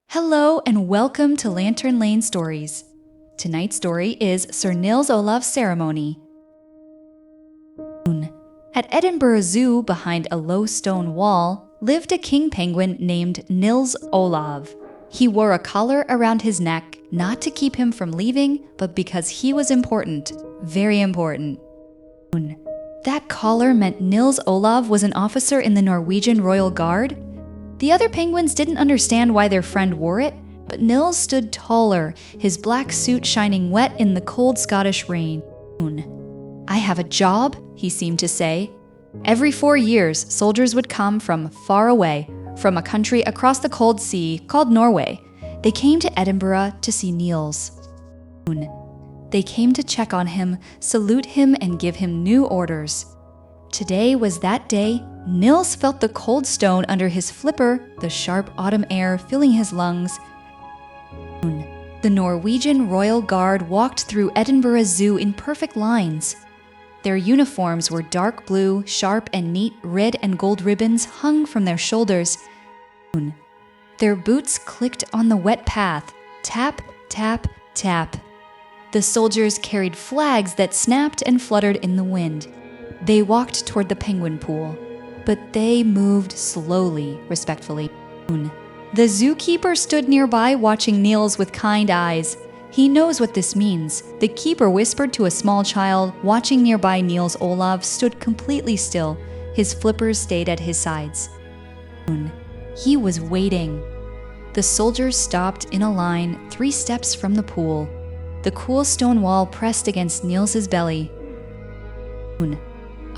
Hello and welcome to Lantern Lane Stories. Tonight's story is Sir Nils Olav's Ceremony. At Edinburgh Zoo, behind a low stone wall, lived a king penguin named Nils Olav. He wore a collar around his neck, not to keep him from leaving, but because he was important, very important. That collar meant Nils Olav was an officer in the Norwegian Royal Guard. The other penguins didn't understand why their friend wore it, but Nils stood taller, his black suit shining wet in the cold Scottish rain. "I have a job," he seemed to say. Every 4 years, soldiers would come from far away, from a country across the cold sea called Norway. They came to Edinburgh to see Nils. They came to check on him, salute him, and give him new orders. Today was that day. Nils felt the cold stone under his flipper, the sharp autumn air filling his lungs. The Norwegian Royal Guard walked through Edinburgh Zoo in perfect lines. Their uniforms were dark blue, sharp and neat red and gold ribbons hung from their shoulders. Their boots clicked on the wet path, tap, tap, tap. The soldiers carried flags that snapped and fluttered in the wind. They walked toward the penguin pool, but they moved slowly, respectfully. The zookeeper stood nearby watching Nils with kind eyes. He knows what this means. The keeper whispered to a small child. Watching nearby, Nils Olav stood completely still. His flippers stayed at his sides. He was waiting. The soldiers stopped in a line 3 steps from the pool. The cool stone wall pressed against Nils's belly.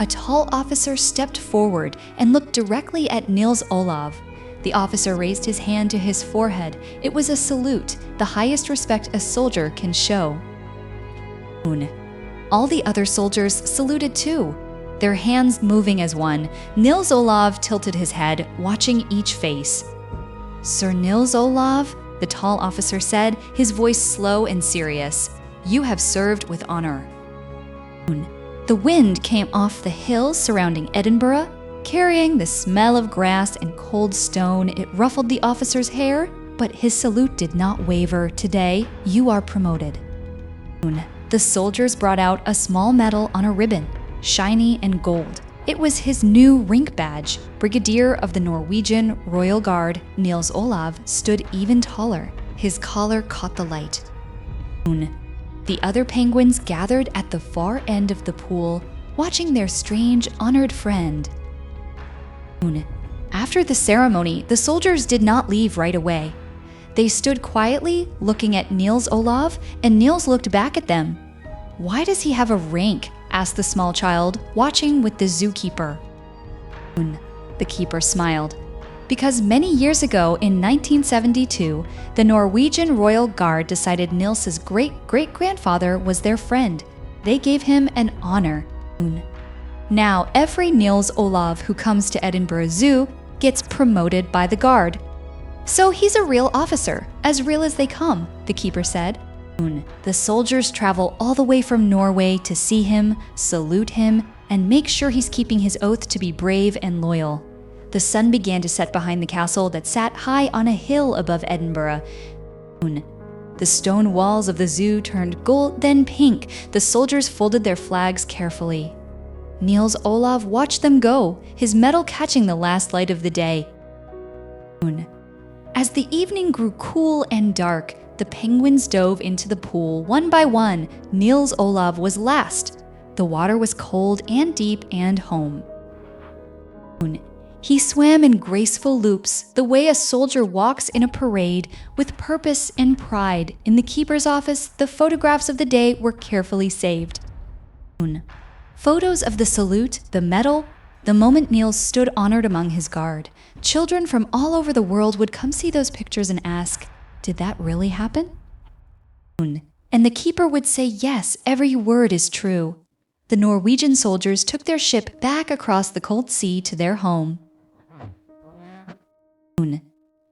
A tall officer stepped forward and looked directly at Nils Olav. The officer raised his hand to his forehead. It was a salute, the highest respect a soldier can show. All the other soldiers saluted too, their hands moving as one. Nils Olav tilted his head, watching each face. "Sir Nils Olav," the tall officer said, his voice slow and serious, "you have served with honor." The wind came off the hills surrounding Edinburgh, carrying the smell of grass and cold stone. It ruffled the officer's hair, but his salute did not waver. "Today, you are promoted." The soldiers brought out a small medal on a ribbon, shiny and gold. It was his new rank badge. Brigadier of the Norwegian Royal Guard, Nils Olav, stood even taller. His collar caught the light. The other penguins gathered at the far end of the pool, watching their strange, honored friend. After the ceremony, the soldiers did not leave right away. They stood quietly, looking at Nils Olav, and Nils looked back at them. "Why does he have a rank?" asked the small child, watching with the zookeeper. The keeper smiled. "Because many years ago, in 1972, the Norwegian Royal Guard decided Nils's great-great-grandfather was their friend. They gave him an honor. Now, every Nils Olav who comes to Edinburgh Zoo gets promoted by the Guard. So he's a real officer, as real as they come," the keeper said. The soldiers travel all the way from Norway to see him, salute him, and make sure he's keeping his oath to be brave and loyal. The sun began to set behind the castle that sat high on a hill above Edinburgh. The stone walls of the zoo turned gold, then pink. The soldiers folded their flags carefully. Nils Olav watched them go, his medal catching the last light of the day. As the evening grew cool and dark, the penguins dove into the pool one by one. Nils Olav was last. The water was cold and deep and home. He swam in graceful loops, the way a soldier walks in a parade, with purpose and pride. In the keeper's office, the photographs of the day were carefully saved. Photos of the salute, the medal, the moment Nils stood honored among his guard. Children from all over the world would come see those pictures and ask, "Did that really happen?" And the keeper would say, "Yes, every word is true." The Norwegian soldiers took their ship back across the cold sea to their home.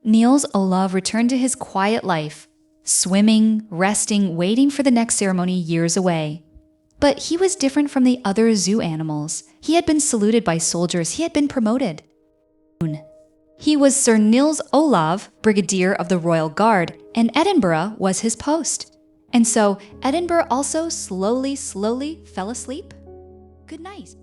Nils Olav returned to his quiet life, swimming, resting, waiting for the next ceremony years away. But he was different from the other zoo animals. He had been saluted by soldiers. He had been promoted. He was Sir Nils Olav, Brigadier of the Royal Guard, and Edinburgh was his post. And so Edinburgh also slowly fell asleep. Good night.